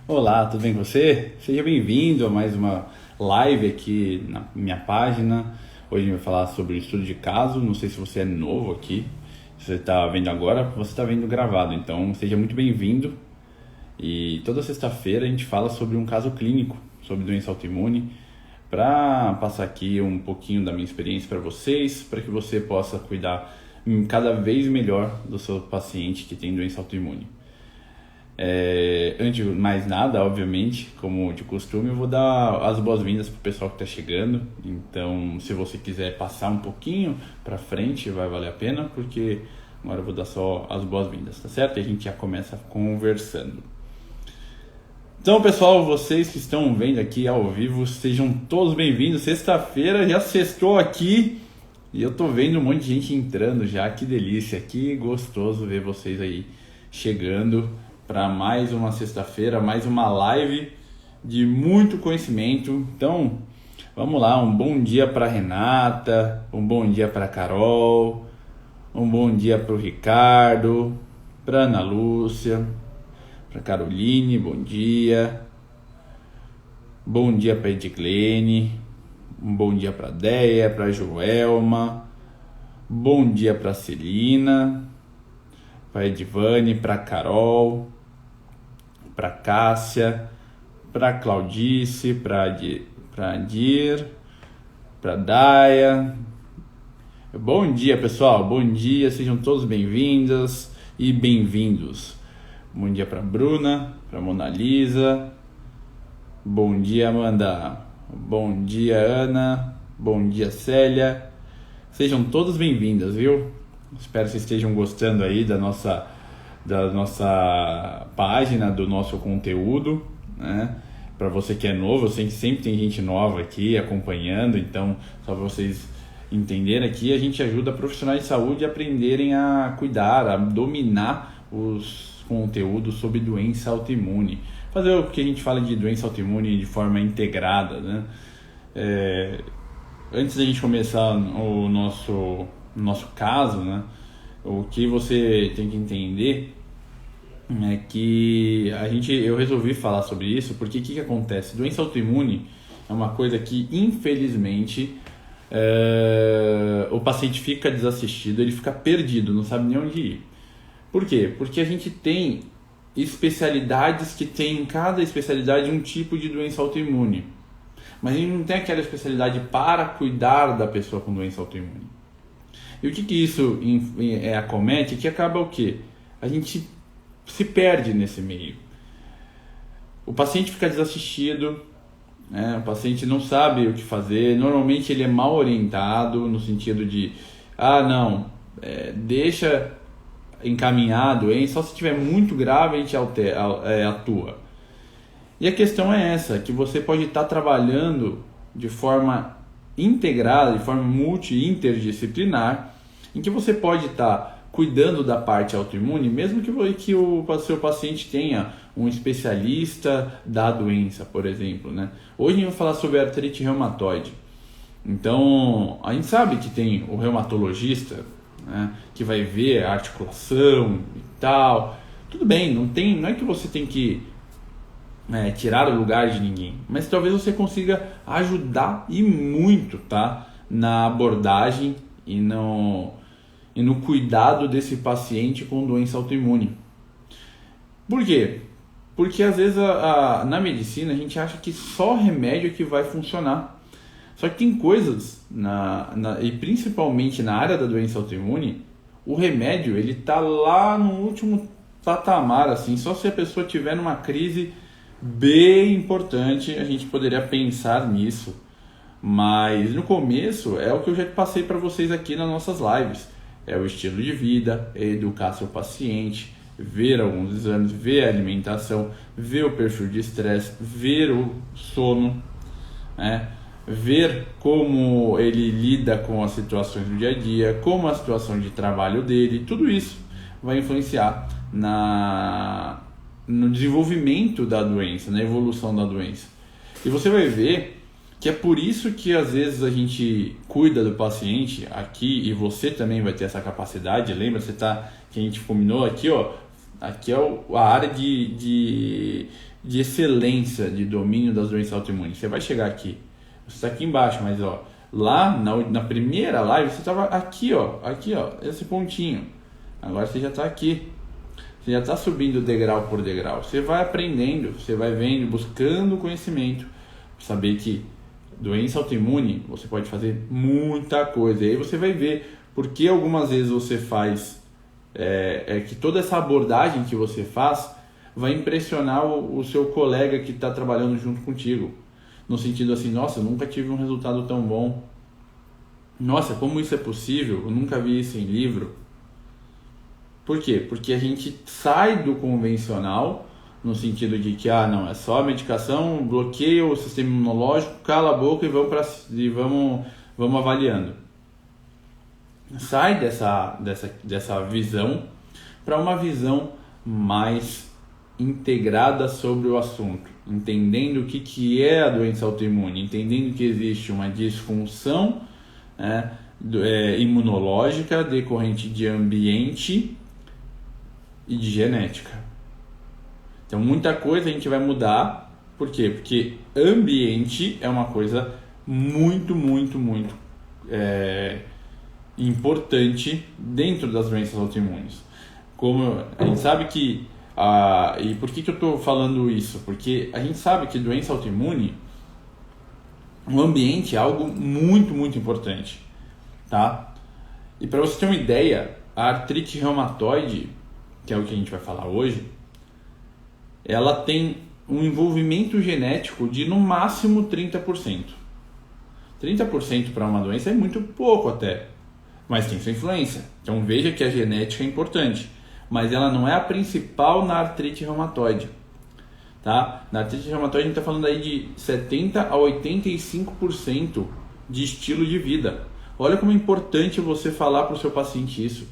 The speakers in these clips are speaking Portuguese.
Olá, tudo bem com você? Seja bem-vindo a mais uma live aqui na minha página. Hoje a gente vai falar sobre o estudo de caso. Não sei se você é novo aqui, se você está vendo agora, você está vendo gravado. Então, seja muito bem-vindo. E toda sexta-feira a gente fala sobre um caso clínico, sobre doença autoimune, para passar aqui um pouquinho da minha experiência para vocês, para que você possa cuidar cada vez melhor do seu paciente que tem doença autoimune. Antes de mais nada, obviamente, como de costume, eu vou dar as boas-vindas para o pessoal que está chegando. Então, se você quiser passar um pouquinho para frente, vai valer a pena, porque agora eu vou dar só as boas-vindas, tá certo? E a gente já começa conversando. Então, pessoal, vocês que estão vendo aqui ao vivo, sejam todos bem-vindos. Sexta-feira já sextou aqui e eu tô vendo um monte de gente entrando já. Que delícia, que gostoso ver vocês aí chegando para mais uma sexta-feira, mais uma live de muito conhecimento. Então, vamos lá, um bom dia para Renata, um bom dia para Carol, um bom dia para o Ricardo, para Ana Lúcia, para Caroline, bom dia para Edglene, um bom dia para Deia, para Joelma, bom dia para Celina, para Edvane, para Carol, para Cássia, para Claudice, para Adir, para Daia. Bom dia, pessoal, bom dia, sejam todos bem-vindas e bem-vindos. Bom dia para Bruna, para Mona Lisa, bom dia Amanda, bom dia Ana, bom dia Célia, sejam todos bem-vindas, viu? Espero que vocês estejam gostando aí da nossa página, do nosso conteúdo, né? Para você que é novo, eu sei que sempre tem gente nova aqui acompanhando, então só para vocês entenderem aqui, a gente ajuda profissionais de saúde a aprenderem a cuidar, a dominar os conteúdos sobre doença autoimune. Fazer o que a gente fala de doença autoimune de forma integrada, né? Antes da gente começar o nosso caso, né, o que você tem que entender é que eu resolvi falar sobre isso porque o que acontece? Doença autoimune é uma coisa que, infelizmente, o paciente fica desassistido, ele fica perdido, não sabe nem onde ir. Por quê? Porque a gente tem especialidades que tem em cada especialidade um tipo de doença autoimune, mas a gente não tem aquela especialidade para cuidar da pessoa com doença autoimune. E o que isso acomete? Que acaba o quê? A gente se perde nesse meio. O paciente fica desassistido, né? O paciente não sabe o que fazer. Normalmente ele é mal orientado no sentido de, deixa encaminhar a doença, só se estiver muito grave a gente atua. E a questão é essa, que você pode estar trabalhando de forma integrada, de forma interdisciplinar, em que você pode estar cuidando da parte autoimune, mesmo que o seu paciente tenha um especialista da doença, por exemplo, né? Hoje a gente vai falar sobre artrite reumatoide. Então, a gente sabe que tem o reumatologista, né, que vai ver a articulação e tal. Tudo bem, não é que você tem que tirar o lugar de ninguém, mas talvez você consiga ajudar e muito, tá, na abordagem e no cuidado desse paciente com doença autoimune. Por quê? Porque às vezes na medicina a gente acha que só remédio é que vai funcionar. Só que tem coisas, e principalmente na área da doença autoimune, o remédio ele tá lá no último patamar, assim, só se a pessoa tiver numa crise bem importante a gente poderia pensar nisso. Mas no começo é o que eu já passei para vocês aqui nas nossas lives. É o estilo de vida, é educar seu paciente, ver alguns exames, ver a alimentação, ver o perfil de estresse, ver o sono, né? Ver como ele lida com as situações do dia a dia, como a situação de trabalho dele, tudo isso vai influenciar no desenvolvimento da doença, na evolução da doença. E você vai ver que é por isso que às vezes a gente cuida do paciente aqui, e você também vai ter essa capacidade. Lembra, que a gente combinou aqui, Aqui é a área de excelência, de domínio das doenças autoimunes. Você vai chegar aqui, você está aqui embaixo, mas ó, lá na primeira live você estava aqui, ó, esse pontinho. Agora você já está aqui. Você já está subindo degrau por degrau. Você vai aprendendo, você vai vendo, buscando conhecimento. Saber que doença autoimune, você pode fazer muita coisa. E aí você vai ver porque algumas vezes você faz, que toda essa abordagem que você faz vai impressionar o seu colega que está trabalhando junto contigo. No sentido assim, nossa, eu nunca tive um resultado tão bom. Nossa, como isso é possível? Eu nunca vi isso em livro. Por quê? Porque a gente sai do convencional, no sentido de que, não, é só a medicação, bloqueia o sistema imunológico, cala a boca e vamos avaliando. Sai dessa visão para uma visão mais integrada sobre o assunto, entendendo o que é a doença autoimune, entendendo que existe uma disfunção imunológica decorrente de ambiente e de genética. Então muita coisa a gente vai mudar. Por quê? Porque ambiente é uma coisa muito importante dentro das doenças autoimunes. Como a gente sabe que e por que eu estou falando isso? Porque a gente sabe que doença autoimune, o ambiente é algo muito importante, tá? E para você ter uma ideia, a artrite reumatoide, que é o que a gente vai falar hoje, ela tem um envolvimento genético de no máximo 30%. 30% para uma doença é muito pouco até, mas tem sua influência. Então veja que a genética é importante, mas ela não é a principal na artrite reumatoide. Tá? Na artrite reumatoide a gente está falando aí de 70% a 85% de estilo de vida. Olha como é importante você falar para o seu paciente isso.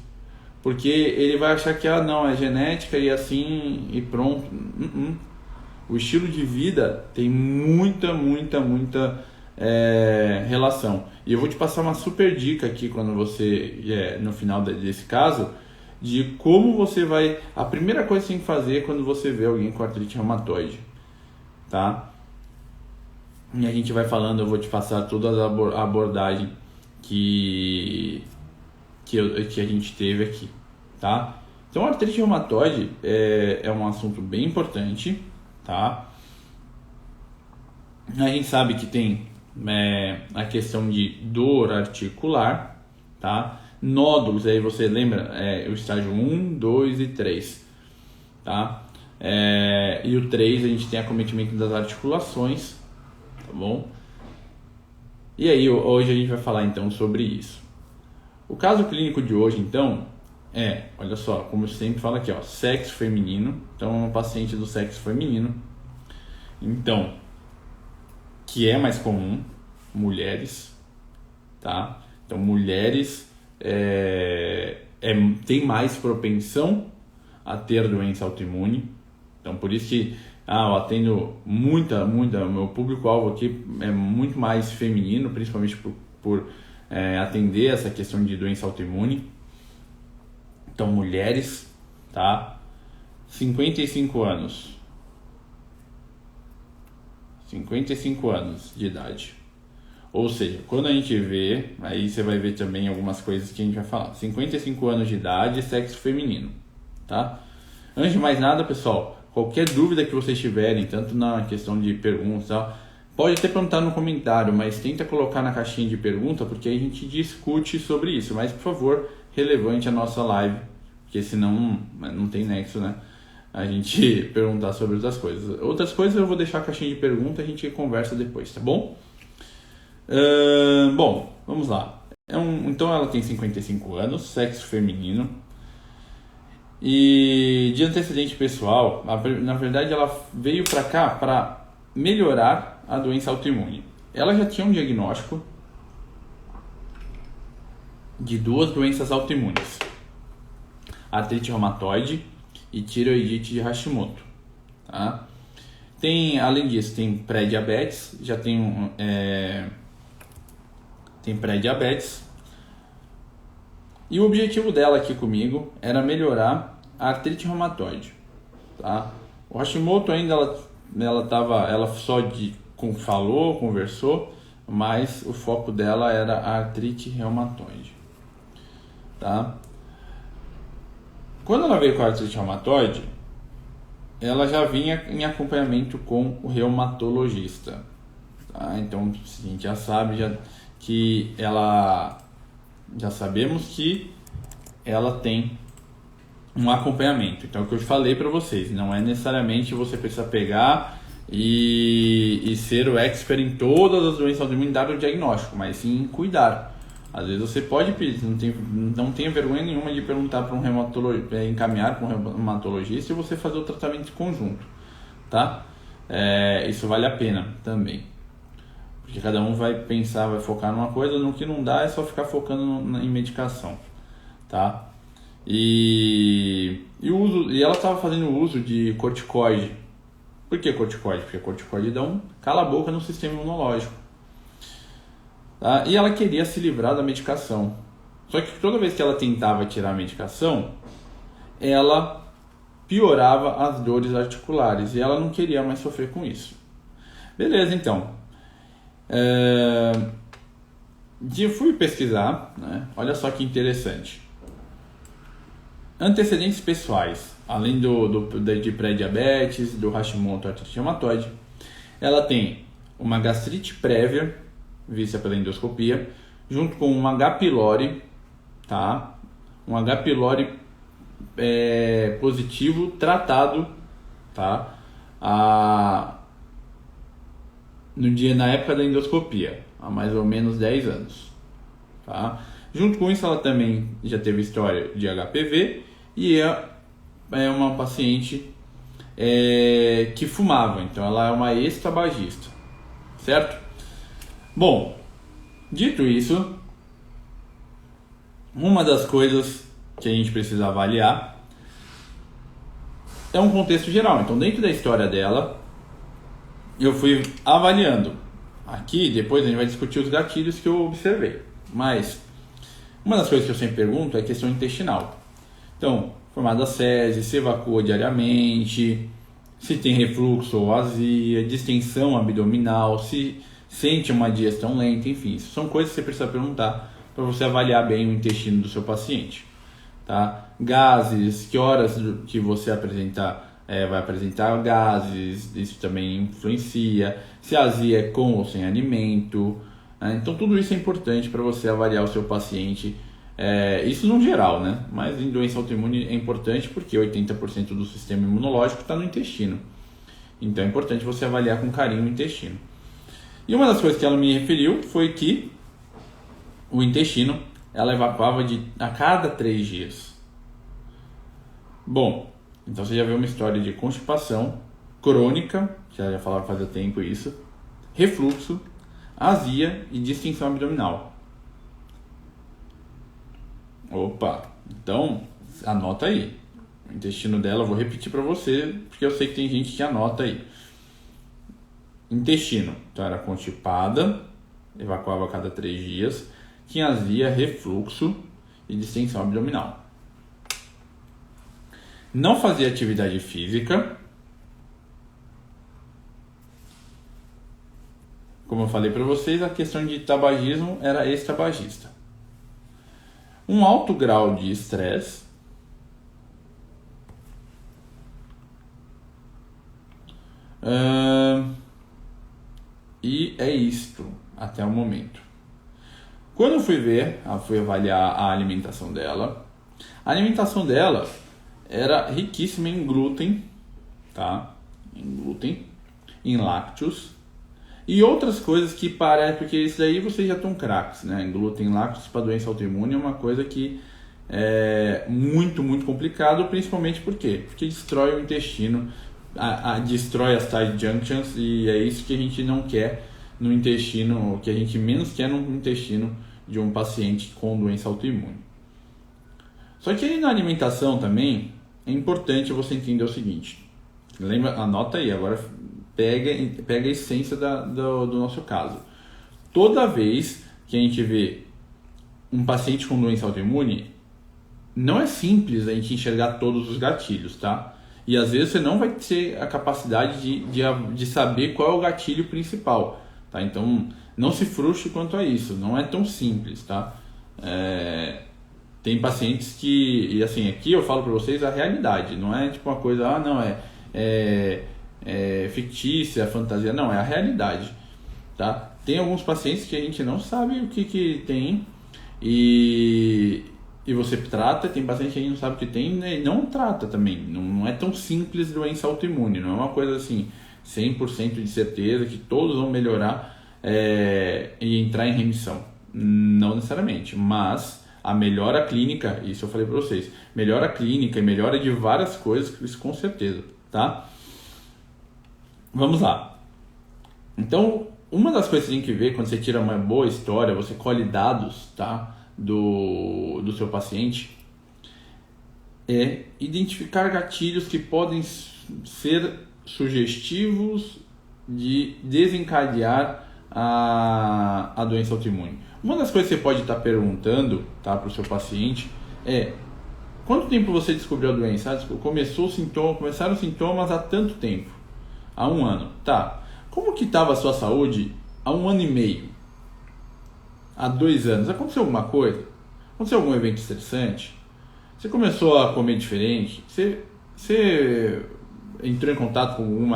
Porque ele vai achar que não, é genética e assim e pronto. O estilo de vida tem muita relação. E eu vou te passar uma super dica aqui quando você, no final desse caso, de como você vai... A primeira coisa que você tem que fazer quando você vê alguém com artrite reumatoide, tá? E a gente vai falando, eu vou te passar toda a abordagem que a gente teve aqui, tá? Então a artrite reumatoide é um assunto bem importante, tá? A gente sabe que tem a questão de dor articular, tá? Nódulos, aí você lembra, o estágio 1, 2 e 3, tá? E o 3 a gente tem acometimento das articulações, tá bom? E aí hoje a gente vai falar então sobre isso. O caso clínico de hoje então olha só, como eu sempre falo aqui, sexo feminino. Então é uma paciente do sexo feminino, então, que é mais comum, mulheres, tá? Então mulheres tem mais propensão a ter doença autoimune. Então por isso que eu atendo o meu público-alvo aqui é muito mais feminino, principalmente por atender essa questão de doença autoimune. Então mulheres, tá? 55 anos de idade. Ou seja, quando a gente vê, aí você vai ver também algumas coisas que a gente vai falar. 55 anos de idade, sexo feminino, tá? Antes de mais nada, pessoal, qualquer dúvida que vocês tiverem, tanto na questão de perguntas, pode até perguntar no comentário, mas tenta colocar na caixinha de pergunta, porque aí a gente discute sobre isso. Mas, por favor, relevante a nossa live, porque senão não tem nexo, né? A gente perguntar sobre outras coisas. Outras coisas eu vou deixar a caixinha de pergunta, a gente conversa depois, tá bom? Bom, vamos lá. Então ela tem 55 anos, sexo feminino. E de antecedente pessoal, na verdade ela veio para cá para melhorar a doença autoimune. Ela já tinha um diagnóstico de 2 doenças autoimunes: artrite reumatoide e tireoidite de Hashimoto, tá? Além disso, tem pré-diabetes, tem pré-diabetes. E o objetivo dela aqui comigo era melhorar artrite reumatoide, tá? O Hashimoto ainda ela só conversou, mas o foco dela era a artrite reumatoide, tá? Quando ela veio com a artrite reumatoide, ela já vinha em acompanhamento com o reumatologista, tá? Então a gente já sabe que ela já sabemos que ela tem um acompanhamento. Então, é o que eu falei para vocês, não é necessariamente você precisa pegar e ser o expert em todas as doenças autoimunes, dar o diagnóstico, mas sim cuidar. Às vezes você pode pedir, não tenha vergonha nenhuma de perguntar para um reumatologista, encaminhar para um reumatologista e você fazer o tratamento conjunto, tá? Isso vale a pena também. Porque cada um vai pensar, vai focar numa coisa, no que não dá é só ficar focando em medicação, tá? E ela estava fazendo uso de corticoide. Por que corticoide? Porque corticoide dá um cala-boca no sistema imunológico, tá? E ela queria se livrar da medicação. Só que toda vez que ela tentava tirar a medicação, ela piorava as dores articulares e ela não queria mais sofrer com isso. Beleza, então. Fui pesquisar, né? Olha só que interessante. Antecedentes pessoais, além de pré-diabetes, do Hashimoto, artrite reumatoide, ela tem uma gastrite prévia, vista pela endoscopia, junto com um H. pylori, tá? Um H. pylori positivo tratado, tá? Na época da endoscopia, há mais ou menos 10 anos, tá? Junto com isso, ela também já teve história de HPV e é uma paciente que fumava, então ela é uma ex-tabagista, certo? Bom, dito isso, uma das coisas que a gente precisa avaliar é um contexto geral. Então, dentro da história dela, eu fui avaliando. Aqui, depois a gente vai discutir os gatilhos que eu observei. Mas, uma das coisas que eu sempre pergunto é a questão intestinal. Então, formada fezes, se evacua diariamente, se tem refluxo ou azia, distensão abdominal, se sente uma digestão lenta, enfim. Isso são coisas que você precisa perguntar para você avaliar bem o intestino do seu paciente, tá? Gases, que horas que você vai apresentar gases, isso também influencia. Se a azia é com ou sem alimento, né? Então tudo isso é importante para você avaliar o seu paciente, isso no geral, né? Mas em doença autoimune é importante porque 80% do sistema imunológico está no intestino. Então é importante você avaliar com carinho o intestino. E uma das coisas que ela me referiu foi que o intestino ela evacuava a cada 3 dias. Bom, então você já viu uma história de constipação crônica, já falava fazia tempo isso, refluxo, azia e distensão abdominal. Opa, então anota aí. O intestino dela, eu vou repetir para você, porque eu sei que tem gente que anota aí. Intestino, então era constipada, evacuava a cada 3 dias, tinha azia, refluxo e distensão abdominal. Não fazia atividade física. Como eu falei para vocês, a questão de tabagismo era ex-tabagista. Um alto grau de estresse. E é isto até o momento. Quando eu fui avaliar a alimentação dela, era riquíssima em glúten, tá? Em glúten, em lácteos e outras coisas que parecem, porque isso daí vocês já estão craques, né? Glúten e lácteos para doença autoimune é uma coisa que é muito, muito complicado, principalmente por quê? Porque destrói o intestino, destrói as tight junctions e é isso que a gente não quer no intestino, o que a gente menos quer no intestino de um paciente com doença autoimune. Só que aí na alimentação também é importante você entender o seguinte, lembra, anota aí, agora pega a essência do nosso caso. Toda vez que a gente vê um paciente com doença autoimune, não é simples a gente enxergar todos os gatilhos, tá? E às vezes você não vai ter a capacidade de saber qual é o gatilho principal, tá? Então não se frustre quanto a isso, não é tão simples, tá? Tem pacientes que, e assim, aqui eu falo para vocês a realidade, não é tipo uma coisa, não, é fictícia, fantasia, não, é a realidade, tá? Tem alguns pacientes que a gente não sabe o que tem e você trata, tem paciente que a gente não sabe o que tem e não trata também, não é tão simples doença autoimune, não é uma coisa assim, 100% de certeza que todos vão melhorar e entrar em remissão, não necessariamente, mas a melhora clínica, isso eu falei para vocês, melhora clínica e melhora de várias coisas, isso com certeza, tá? Vamos lá. Então, uma das coisas que você tem que ver quando você tira uma boa história, você colhe dados, tá, do seu paciente, é identificar gatilhos que podem ser sugestivos de desencadear a doença autoimune. Uma das coisas que você pode estar perguntando, tá, para o seu paciente é: quanto tempo você descobriu a doença? Começaram os sintomas há tanto tempo, há 1 ano, tá? Como que estava a sua saúde há 1 ano e meio? Há 2 anos? Aconteceu alguma coisa? Aconteceu algum evento estressante? Você começou a comer diferente? Você entrou em contato com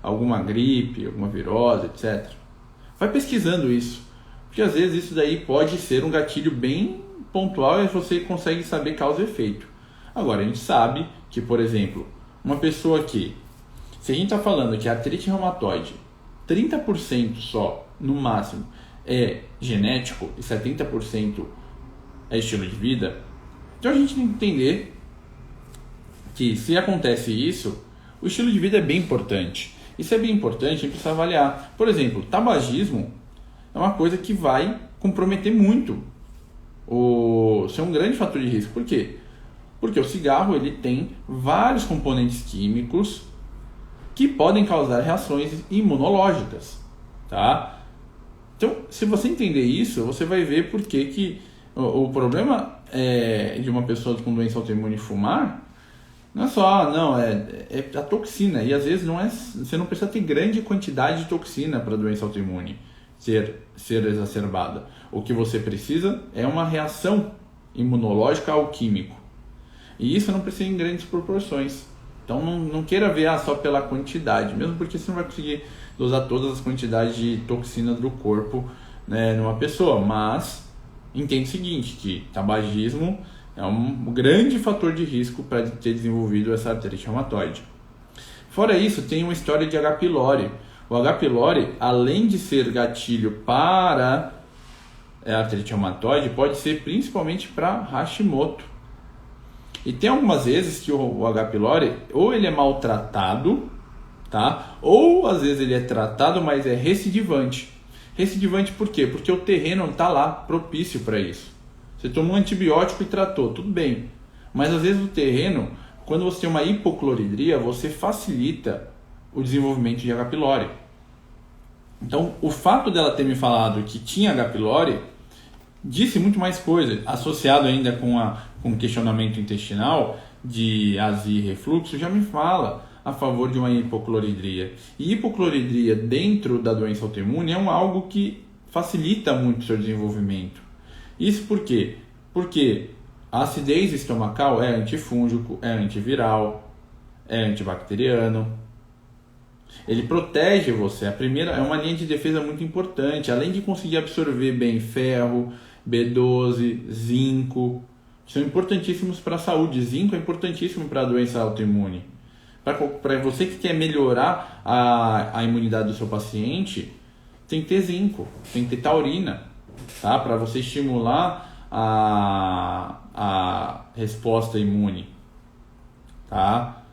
alguma gripe, alguma virose, etc. Vai pesquisando isso, porque às vezes isso daí pode ser um gatilho bem pontual e você consegue saber causa e efeito. Agora, a gente sabe que, por exemplo, uma pessoa que, se a gente está falando que a artrite reumatoide, 30% só, no máximo, é genético e 70% é estilo de vida, então a gente tem que entender que, se acontece isso, o estilo de vida é bem importante. E se é bem importante, a gente precisa avaliar. Por exemplo, tabagismo é uma coisa que vai comprometer muito, ser um grande fator de risco. Por quê? Porque o cigarro ele tem vários componentes químicos que podem causar reações imunológicas, tá? Então, se você entender isso, você vai ver por que o problema de uma pessoa com doença autoimune fumar não é só, é a toxina, e às vezes você não precisa ter grande quantidade de toxina para a doença autoimune ser exacerbada. O que você precisa é uma reação imunológica ao químico, e isso não precisa em grandes proporções. Então não queira ver só pela quantidade, mesmo porque você não vai conseguir dosar todas as quantidades de toxinas do corpo, né, numa pessoa, mas entende o seguinte, que tabagismo é um grande fator de risco para ter desenvolvido essa artrite reumatoide. Fora isso, tem uma história de H. pylori. O H. pylori, além de ser gatilho para a artrite reumatoide, pode ser principalmente para Hashimoto. E tem algumas vezes que o H. pylori, ou ele é maltratado, tá? Ou às vezes ele é tratado, mas é recidivante. Recidivante por quê? Porque o terreno não está lá propício para isso. Você tomou um antibiótico e tratou, tudo bem. Mas às vezes o terreno, quando você tem uma hipocloridria, você facilita o desenvolvimento de H. pylori. Então, o fato dela ter me falado que tinha H. pylori disse muito mais coisa, associado ainda com questionamento intestinal de azia e refluxo, já me fala a favor de uma hipocloridria. E hipocloridria dentro da doença autoimune é algo que facilita muito o seu desenvolvimento. Isso por quê? Porque a acidez estomacal é antifúngico, é antiviral, é antibacteriano. Ele protege você. A primeira é uma linha de defesa muito importante. Além de conseguir absorver bem ferro, B12, zinco, são importantíssimos para a saúde. Zinco é importantíssimo para a doença autoimune. Para você que quer melhorar a imunidade do seu paciente, tem que ter zinco, tem que ter taurina, tá? Para você estimular a resposta imune, tá?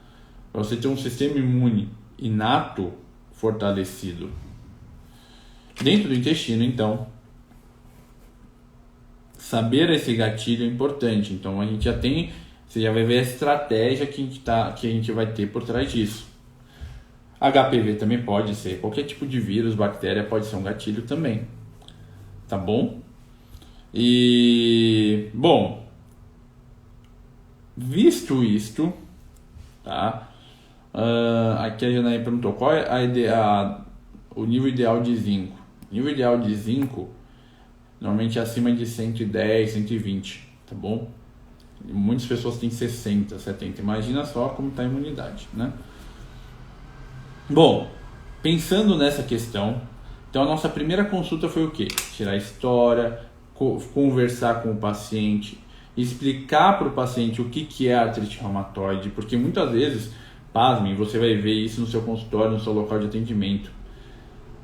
Para você ter um sistema imune inato fortalecido. Dentro do intestino, então, saber esse gatilho é importante. Então, a gente já tem, você já vai ver a estratégia que a gente vai ter por trás disso. HPV também pode ser, qualquer tipo de vírus, bactéria pode ser um gatilho também, tá bom? E, bom, Visto isto, tá? Aqui a Janaína perguntou qual é o nível ideal de zinco. O nível ideal de zinco normalmente é acima de 110, 120, tá bom? Muitas pessoas têm 60, 70. Imagina só como está a imunidade, né? Bom, pensando nessa questão, então a nossa primeira consulta foi o quê? Tirar a história, conversar com o paciente, explicar para o paciente o que é artrite reumatoide, porque muitas vezes, pasmem, você vai ver isso no seu consultório, no seu local de atendimento.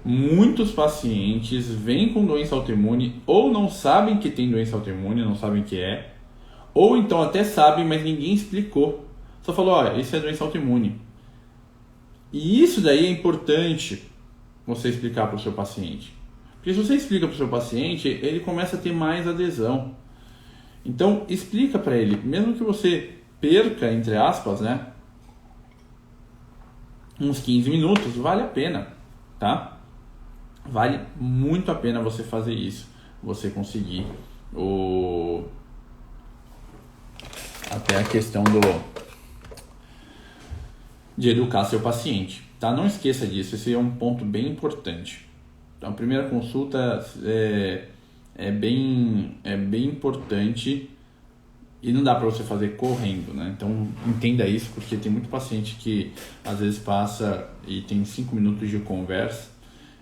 Muitos pacientes vêm com doença autoimune ou não sabem que tem doença autoimune, não sabem o que é, ou então até sabem, mas ninguém explicou. Só falou, olha, isso é doença autoimune. E isso daí é importante você explicar para o seu paciente. Porque se você explica para o seu paciente, ele começa a ter mais adesão. Então, explica para ele, mesmo que você perca, entre aspas, né, uns 15 minutos, vale a pena, tá? Vale muito a pena você fazer isso, você conseguir até a questão de educar seu paciente, tá? Não esqueça disso, esse é um ponto bem importante. Então, a primeira consulta é bem importante e não dá para você fazer correndo, né? Então, entenda isso, porque tem muito paciente que às vezes passa e tem 5 minutos de conversa.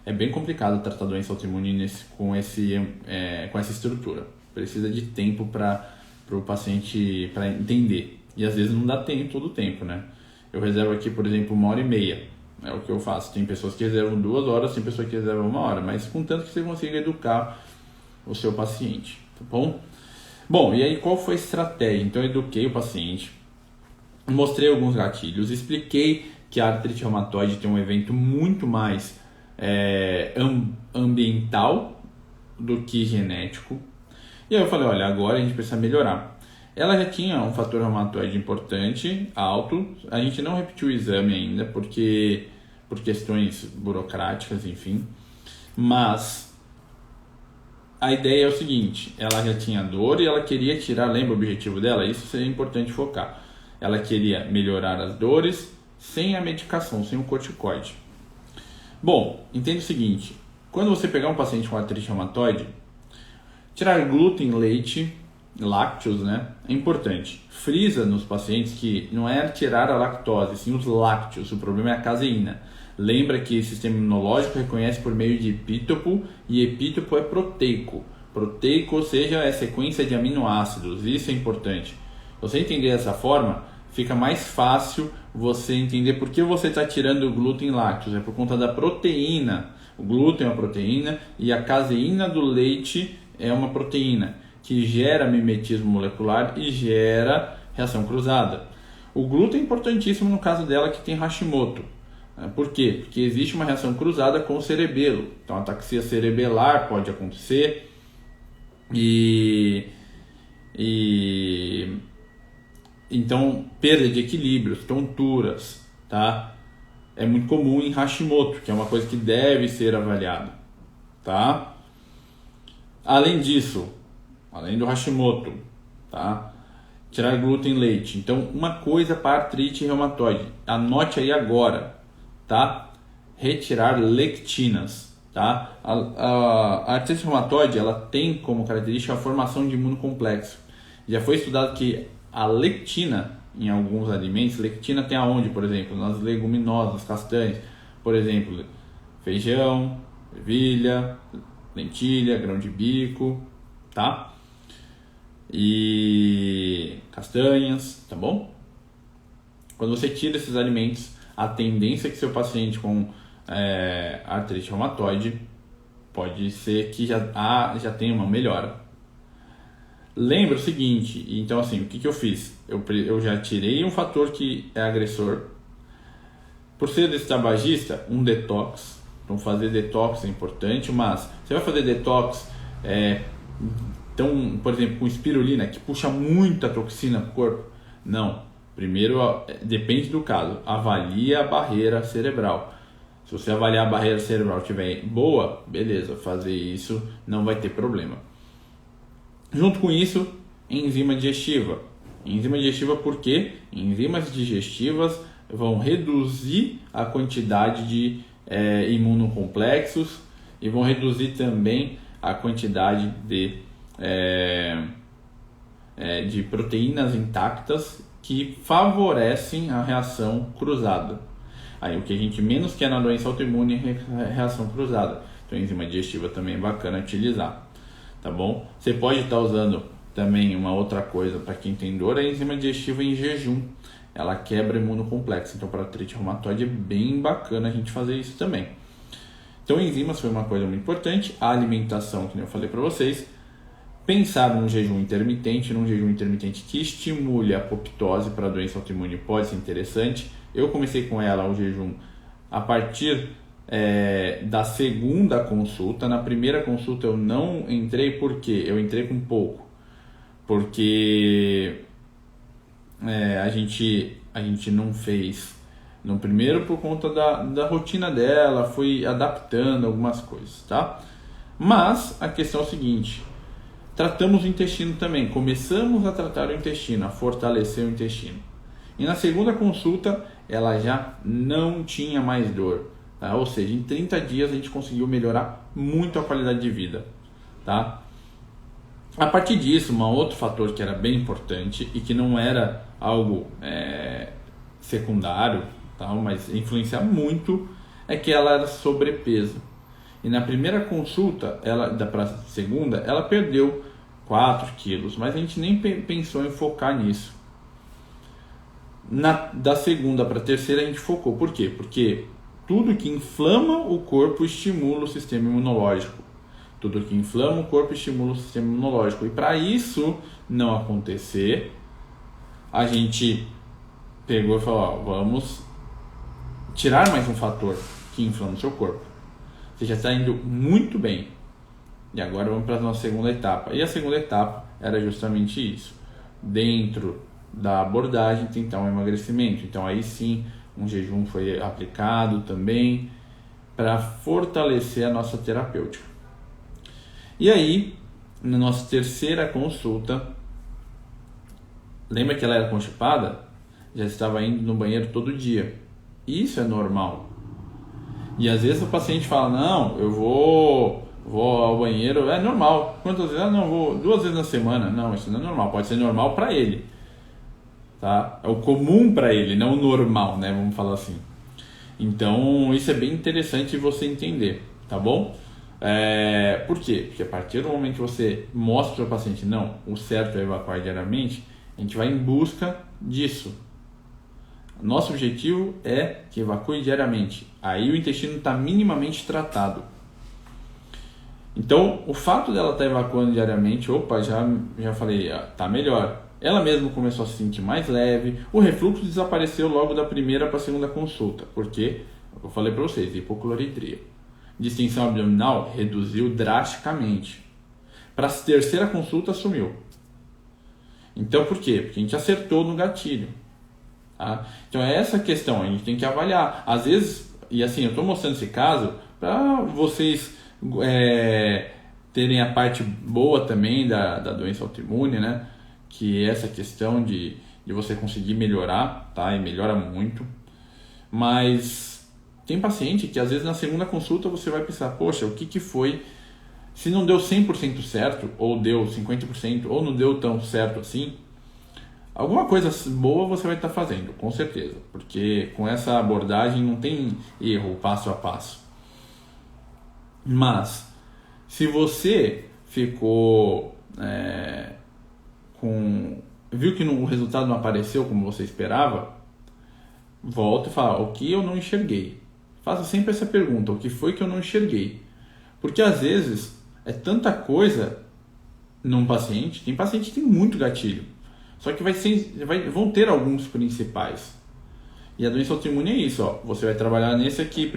É bem complicado tratar doença autoimune com essa estrutura. Precisa de tempo para o paciente para entender. E às vezes não dá tempo todo o tempo, né? Eu reservo aqui, por exemplo, 1h30. É o que eu faço. Tem pessoas que reservam 2 horas, tem pessoas que reservam 1 hora. Mas contanto que você consiga educar o seu paciente, tá bom? Bom, e aí qual foi a estratégia? Então eu eduquei o paciente, mostrei alguns gatilhos, expliquei que a artrite reumatoide tem um evento muito mais ambiental do que genético. E aí eu falei, olha, agora a gente precisa melhorar. Ela já tinha um fator reumatoide importante, alto. A gente não repetiu o exame ainda, por questões burocráticas, enfim. Mas a ideia é o seguinte, ela já tinha dor e ela queria tirar, lembra o objetivo dela? Isso seria importante focar. Ela queria melhorar as dores sem a medicação, sem o corticoide. Bom, entenda o seguinte, quando você pegar um paciente com artrite reumatoide, tirar glúten, leite, lácteos, né, é importante. Frisa nos pacientes que não é tirar a lactose, sim os lácteos, o problema é a caseína. Lembra que o sistema imunológico reconhece por meio de epítopo, e epítopo é proteico. Proteico, ou seja, é sequência de aminoácidos, isso é importante. Se você entender dessa forma, fica mais fácil você entender por que você está tirando o glúten e lácteos. É por conta da proteína. O glúten é uma proteína e a caseína do leite é uma proteína que gera mimetismo molecular e gera reação cruzada. O glúten é importantíssimo no caso dela que tem Hashimoto. Por quê? Porque existe uma reação cruzada com o cerebelo. Então, ataxia cerebelar pode acontecer então, perda de equilíbrios, tonturas, tá? É muito comum em Hashimoto, que é uma coisa que deve ser avaliada, tá? Além disso, além do Hashimoto, tá? Tirar glúten e leite. Então, uma coisa para artrite reumatoide, anote aí agora, tá? Retirar lectinas, tá? A artrite reumatoide, ela tem como característica a formação de imunocomplexo. Já foi estudado que a lectina em alguns alimentos, lectina tem aonde, por exemplo, nas leguminosas, castanhas, por exemplo, feijão, ervilha, lentilha, grão de bico, tá? E castanhas, tá bom? Quando você tira esses alimentos, a tendência é que seu paciente com artrite reumatoide pode ser que já tenha uma melhora. Lembra o seguinte, então assim, o que eu fiz? Eu já tirei um fator que é agressor. Por ser desse tabagista, um detox. Então fazer detox é importante, mas você vai fazer detox, então, por exemplo, com espirulina, que puxa muita toxina para o corpo? Não. Primeiro, depende do caso, avalia a barreira cerebral. Se você avaliar a barreira cerebral estiver boa, beleza, fazer isso não vai ter problema. Junto com isso, enzima digestiva, Enzima digestiva porque enzimas digestivas vão reduzir a quantidade de imunocomplexos e vão reduzir também a quantidade de proteínas intactas que favorecem a reação cruzada. Aí o que a gente menos quer na doença autoimune é reação cruzada. Então a enzima digestiva também é bacana utilizar, tá bom? Você pode estar usando também uma outra coisa para quem tem dor, a enzima digestiva em jejum. Ela quebra imunocomplexo, então para artrite reumatoide é bem bacana a gente fazer isso também. Então enzimas foi uma coisa muito importante, a alimentação, que eu falei para vocês, pensar num jejum intermitente que estimule a apoptose para a doença autoimune pode ser interessante. Eu comecei com ela o jejum a partir da segunda consulta. Na primeira consulta eu não entrei porque eu entrei com pouco, porque a gente não fez no primeiro por conta da rotina dela, fui adaptando algumas coisas, tá? Mas a questão é o seguinte, tratamos o intestino também, começamos a tratar o intestino, a fortalecer o intestino. E na segunda consulta ela já não tinha mais dor, tá? Ou seja, em 30 dias a gente conseguiu melhorar muito a qualidade de vida, tá? A partir disso, um outro fator que era bem importante e que não era algo secundário, tá? Mas influencia muito, é que ela era sobrepeso. E na primeira consulta, para a segunda, ela perdeu 4 quilos, mas a gente nem pensou em focar nisso. Da segunda para a terceira a gente focou. Por quê? Porque tudo que inflama o corpo estimula o sistema imunológico. Tudo que inflama o corpo estimula o sistema imunológico. E para isso não acontecer, a gente pegou e falou, vamos tirar mais um fator que inflama o seu corpo. Você já está indo muito bem. E agora vamos para a nossa segunda etapa. E a segunda etapa era justamente isso. Dentro da abordagem, tentar um emagrecimento. Então aí sim, um jejum foi aplicado também para fortalecer a nossa terapêutica. E aí, na nossa terceira consulta, lembra que ela era constipada? Já estava indo no banheiro todo dia. Isso é normal. E às vezes o paciente fala, não, eu vou ao banheiro, é normal. Quantas vezes? Não, vou 2 vezes na semana. Não, isso não é normal. Pode ser normal para ele, tá? É o comum para ele, não o normal, né? Vamos falar assim. Então, isso é bem interessante você entender, tá bom? Por quê? Porque a partir do momento que você mostra para o paciente, não, o certo é evacuar diariamente, a gente vai em busca disso. Nosso objetivo é que evacue diariamente. Aí o intestino está minimamente tratado. Então, o fato dela estar evacuando diariamente, já falei, tá melhor. Ela mesma começou a se sentir mais leve. O refluxo desapareceu logo da primeira para a segunda consulta. Porque, eu falei para vocês, hipocloridria. Distensão abdominal reduziu drasticamente. Para a terceira consulta, sumiu. Então, por quê? Porque a gente acertou no gatilho. Tá? Então, é essa questão, a gente tem que avaliar. Às vezes, e assim, eu estou mostrando esse caso para vocês terem a parte boa também da doença autoimune, né? Que é essa questão de você conseguir melhorar, tá? E melhora muito. Mas tem paciente que às vezes na segunda consulta você vai pensar, poxa, o que foi? Se não deu 100% certo, ou deu 50%, ou não deu tão certo assim, alguma coisa boa você vai estar fazendo, com certeza. Porque com essa abordagem não tem erro passo a passo. Mas, se você ficou viu que o resultado não apareceu como você esperava, volta e fala, o que eu não enxerguei? Faça sempre essa pergunta, o que foi que eu não enxerguei? Porque às vezes é tanta coisa num paciente, tem paciente que tem muito gatilho, só que vão ter alguns principais. E a doença autoimune é isso, ó, você vai trabalhar nesse aqui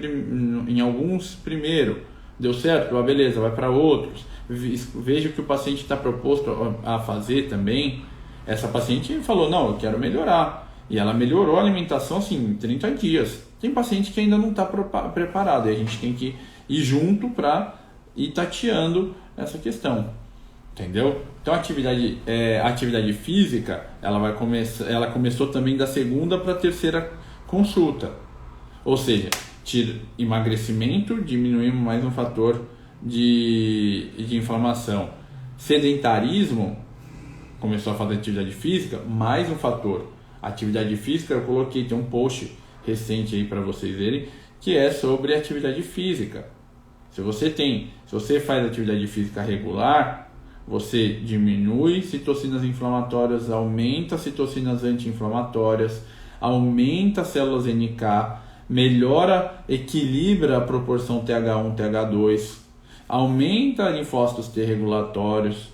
em alguns primeiro, deu certo? Beleza, vai para outros. Veja o que o paciente está proposto a fazer também. Essa paciente falou, não, eu quero melhorar. E ela melhorou a alimentação assim, em 30 dias. Tem paciente que ainda não está preparado. E a gente tem que ir junto para ir tateando essa questão. Entendeu? Então a atividade física, ela começou também da segunda para a terceira consulta. Ou seja, emagrecimento, diminuímos mais um fator de inflamação. Sedentarismo, começou a fazer atividade física, mais um fator. Atividade física, eu coloquei, tem um post recente aí para vocês verem, que é sobre atividade física. Se você faz atividade física regular, você diminui citocinas inflamatórias, aumenta citocinas anti-inflamatórias, aumenta as células NK, melhora, equilibra a proporção TH1, TH2, aumenta linfócitos T regulatórios.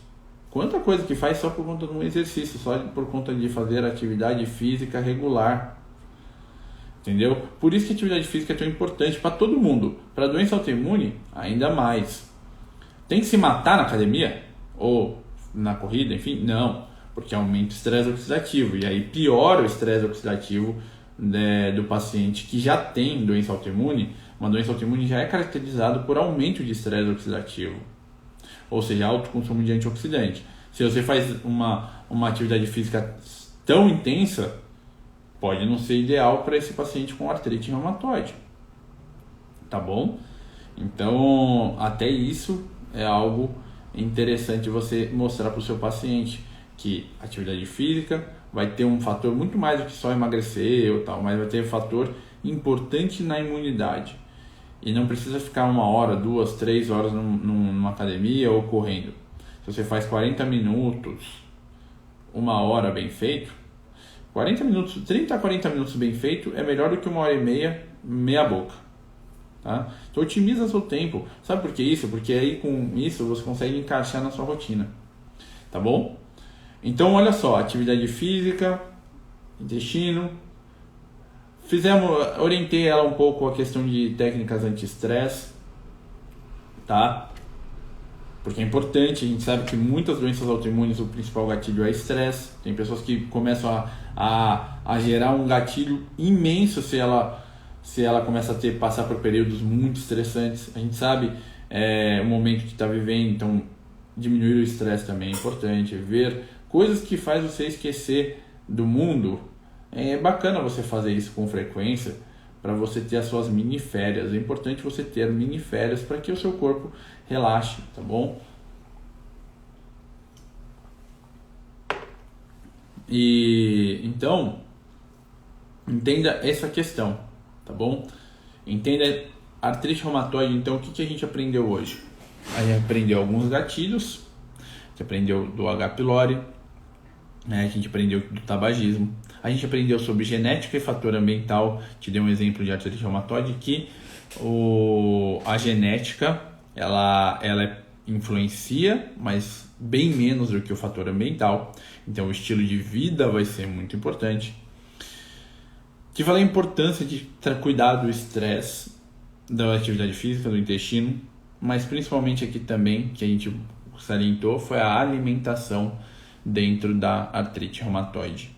Quanta coisa que faz só por conta de um exercício, só por conta de fazer atividade física regular. Entendeu? Por isso que a atividade física é tão importante para todo mundo. Para doença autoimune, ainda mais. Tem que se matar na academia? Ou na corrida? Enfim, não. Porque aumenta o estresse oxidativo. E aí piora o estresse oxidativo, né, do paciente que já tem doença autoimune. Uma doença autoimune já é caracterizada por aumento de estresse oxidativo. Ou seja, alto consumo de antioxidante. Se você faz uma atividade física tão intensa, pode não ser ideal para esse paciente com artrite reumatoide. Tá bom? Então, até isso é algo interessante você mostrar para o seu paciente, que atividade física vai ter um fator muito mais do que só emagrecer ou tal, mas vai ter um fator importante na imunidade. E não precisa ficar 1 hora, 2, 3 horas numa academia ou correndo. Se você faz 40 minutos, 1 hora bem feito, 40 minutos, 30 a 40 minutos bem feito é melhor do que 1 hora e meia boca. Tá? Então otimiza seu tempo. Sabe por que isso? Porque aí com isso você consegue encaixar na sua rotina. Tá bom? Então olha só, atividade física, intestino. Orientei ela um pouco a questão de técnicas anti-estresse, tá? Porque é importante, a gente sabe que muitas doenças autoimunes o principal gatilho é estresse. Tem pessoas que começam a gerar um gatilho imenso se ela começa a passar por períodos muito estressantes. A gente sabe o momento que está vivendo, então diminuir o estresse também é importante. Ver coisas que faz você esquecer do mundo. É bacana você fazer isso com frequência para você ter as suas mini férias. É importante você ter mini férias para que o seu corpo relaxe, tá bom? E então, entenda essa questão, tá bom? Entenda artrite reumatoide. Então, o que a gente aprendeu hoje? A gente aprendeu alguns gatilhos, a gente aprendeu do H. pylori, a gente aprendeu do tabagismo, a gente aprendeu sobre genética e fator ambiental. Te dei um exemplo de artrite reumatoide que a genética ela influencia, mas bem menos do que o fator ambiental. Então o estilo de vida vai ser muito importante. Te falei a importância de cuidar do estresse, da atividade física, do intestino, mas principalmente aqui também, que a gente salientou, foi a alimentação dentro da artrite reumatoide.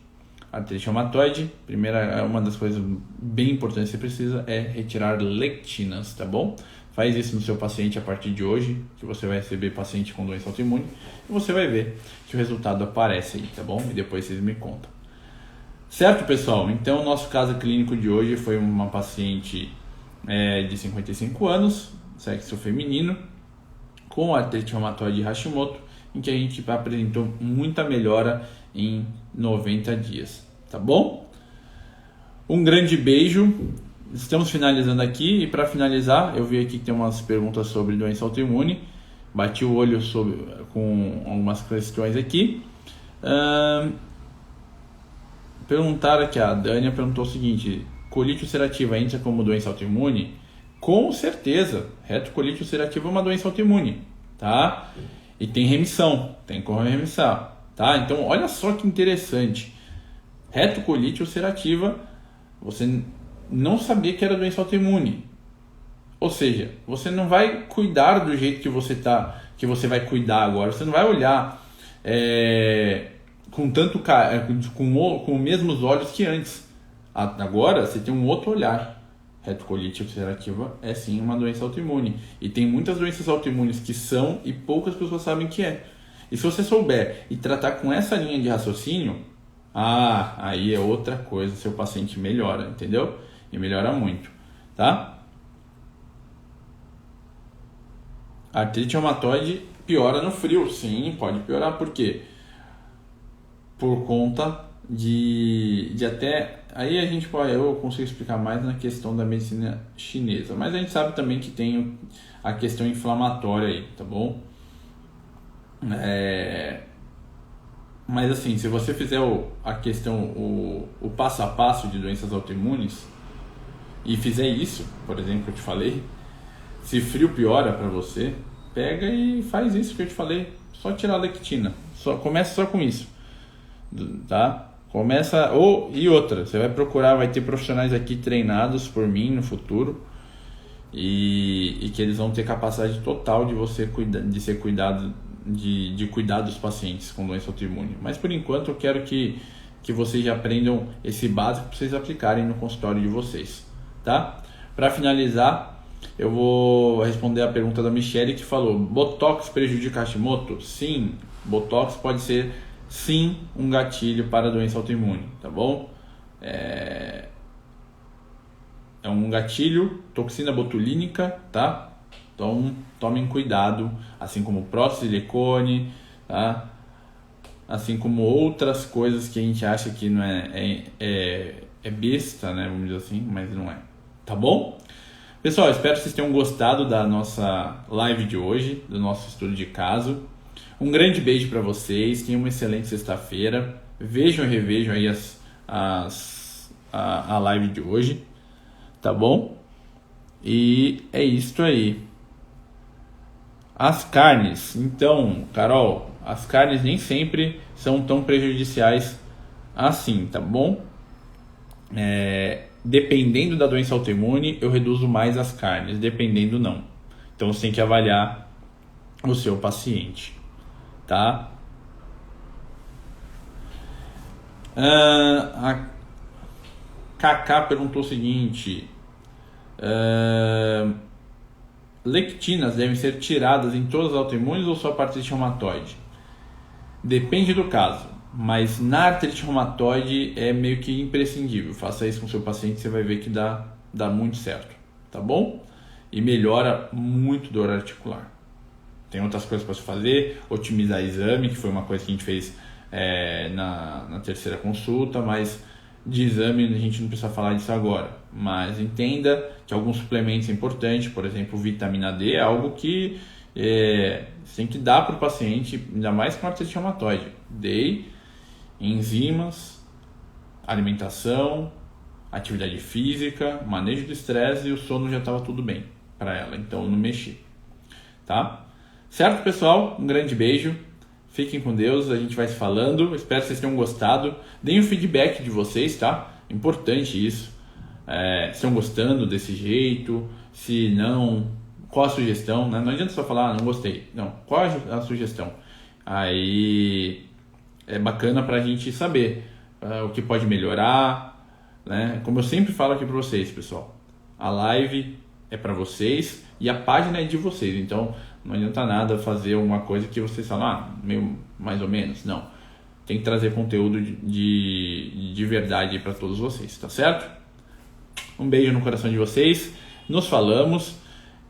A artrite reumatoide, uma das coisas bem importantes que você precisa é retirar lectinas, tá bom? Faz isso no seu paciente a partir de hoje, que você vai receber paciente com doença autoimune, e você vai ver que o resultado aparece aí, tá bom? E depois vocês me contam. Certo, pessoal? Então, o nosso caso clínico de hoje foi uma paciente de 55 anos, sexo feminino, com artrite reumatoide de Hashimoto, em que a gente apresentou muita melhora em 90 dias, tá bom? Um grande beijo, estamos finalizando aqui, e para finalizar, eu vi aqui que tem umas perguntas sobre doença autoimune, bati o olho com algumas questões aqui. Perguntaram aqui, a Dânia perguntou o seguinte: colite ulcerativa entra como doença autoimune? Com certeza, retocolite ulcerativa é uma doença autoimune, tá? E tem remissão, tem como remissão, tá? Então, olha só que interessante. Retocolite ulcerativa, você não sabia que era doença autoimune. Ou seja, você não vai cuidar do jeito que você vai cuidar agora. Você não vai olhar com os mesmos olhos que antes. Agora, você tem um outro olhar. Retocolite ulcerativa é sim uma doença autoimune. E tem muitas doenças autoimunes que são e poucas pessoas sabem que é. E se você souber e tratar com essa linha de raciocínio, aí é outra coisa, seu paciente melhora, entendeu? E melhora muito, tá? A artrite reumatoide piora no frio, sim, pode piorar, por quê? Por conta de até... Aí a gente pode, eu consigo explicar mais na questão da medicina chinesa, mas a gente sabe também que tem a questão inflamatória aí, tá bom? Mas assim, se você fizer a questão, o passo a passo de doenças autoimunes e fizer isso, por exemplo, que eu te falei, se frio piora para você, pega e faz isso que eu te falei, só tirar a lectina, começa só com isso, tá? Começa, e outra, você vai procurar, vai ter profissionais aqui treinados por mim no futuro e que eles vão ter capacidade total de você de cuidar dos pacientes com doença autoimune. Mas por enquanto eu quero que vocês já aprendam esse básico para vocês aplicarem no consultório de vocês, tá? Para finalizar, eu vou responder a pergunta da Michele, que falou: Botox prejudica Hashimoto? Sim, Botox pode ser sim um gatilho para a doença autoimune, tá bom? É um gatilho, toxina botulínica, tá? Então tomem cuidado, assim como prótese de silicone, tá? Assim como outras coisas que a gente acha que não é besta, né? Vamos dizer assim, mas não é, tá bom? Pessoal, espero que vocês tenham gostado da nossa live de hoje, do nosso estudo de caso. Um grande beijo para vocês, tenham uma excelente sexta-feira. Vejam e revejam aí a live de hoje, tá bom? E é isso aí. As carnes, então, Carol, as carnes nem sempre são tão prejudiciais assim, tá bom? Dependendo da doença autoimune, eu reduzo mais as carnes, dependendo não. Então você tem que avaliar o seu paciente, tá? A Kaká perguntou o seguinte: lectinas devem ser tiradas em todas as autoimunes ou só a artrite reumatoide? Depende do caso, mas na artrite reumatoide é meio que imprescindível. Faça isso com o seu paciente, você vai ver que dá muito certo, tá bom? E melhora muito dor articular. Tem outras coisas para se fazer, otimizar exame, que foi uma coisa que a gente fez na terceira consulta, mas de exame a gente não precisa falar disso agora. Mas entenda que alguns suplementos são importantes, por exemplo, vitamina D é algo que você tem que dar para o paciente, ainda mais com artrite reumatoide. D, enzimas, alimentação, atividade física, manejo do estresse, e o sono já estava tudo bem para ela, então eu não mexi, tá? Certo, pessoal? Um grande beijo. Fiquem com Deus, a gente vai se falando. Espero que vocês tenham gostado. Deem o feedback de vocês, tá? Importante isso. Se estão gostando desse jeito, se não, qual a sugestão, né? Não adianta só falar, não gostei. Não, qual a sugestão? Aí é bacana pra gente saber o que pode melhorar, né? Como eu sempre falo aqui pra vocês, pessoal, a live é pra vocês e a página é de vocês. Então não adianta nada fazer uma coisa que vocês falam, meio mais ou menos. Não, tem que trazer conteúdo de verdade para todos vocês, tá certo? Um beijo no coração de vocês, nos falamos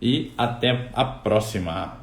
e até a próxima.